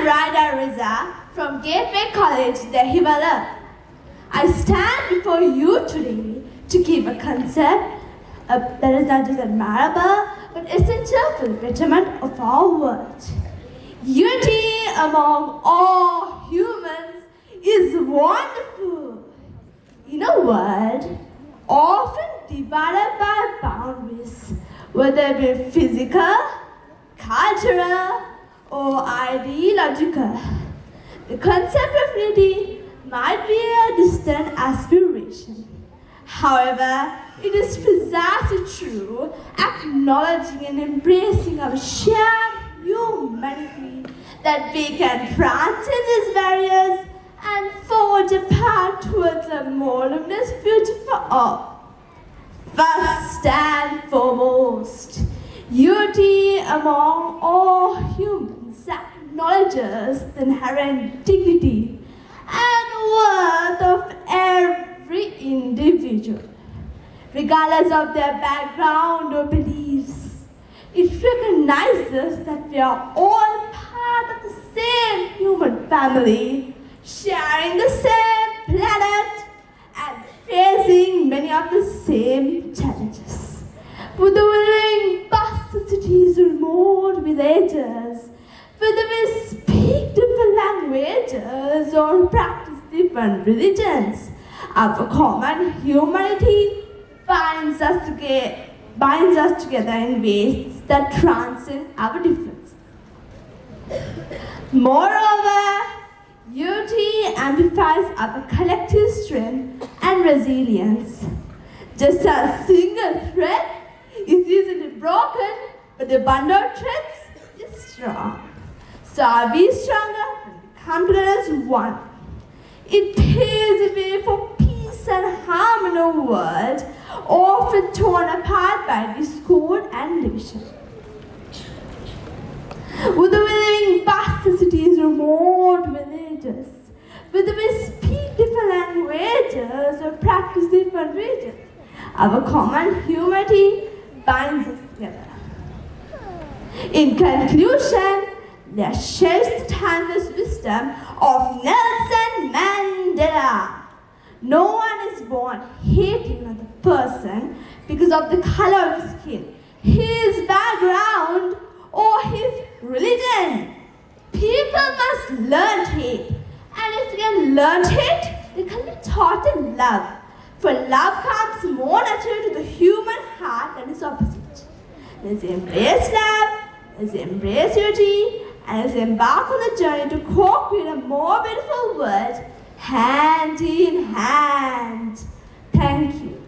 Raidah Reza from Gateway College, Dehiwala. I stand before you today to give a concept that is not just admirable but essential for the betterment of our world. Unity among all humans is wonderful. In a world often divided by boundaries, whether it be physical, cultural, or ideological, the concept of unity might be a distant aspiration. However, it is precisely through acknowledging and embracing our shared humanity that we can transcend these barriers and forge a path towards a more luminous future for all. First and foremost, unity among all humans acknowledges the inherent dignity and worth of every individual, regardless of their background or beliefs. It recognizes that we are all part of the same human family, sharing the same planet and facing many of the same challenges. With the willing past the cities remote villages, whether we speak different languages or practice different religions, our common humanity binds us together in ways that transcend our difference. Moreover, unity amplifies our collective strength and resilience. Just a single thread is easily broken, but the bundle of threads is strong. So are we stronger when we come together as one? It paves the way for peace and harmony in a world often torn apart by discord and division. With the living past the cities, remote villages, whether we speak different languages or practice different religions, our common humanity binds us together. In conclusion, let's cherish the timeless wisdom of Nelson Mandela. No one is born hating another person because of the color of his skin, his background, or his religion. People must learn hate, and if they can learn hate, they can be taught in love. For love comes more naturally to the human heart than its opposite. Let's embrace love, let's embrace unity, and let's embark on the journey to co-create a more beautiful world, hand in hand. Thank you.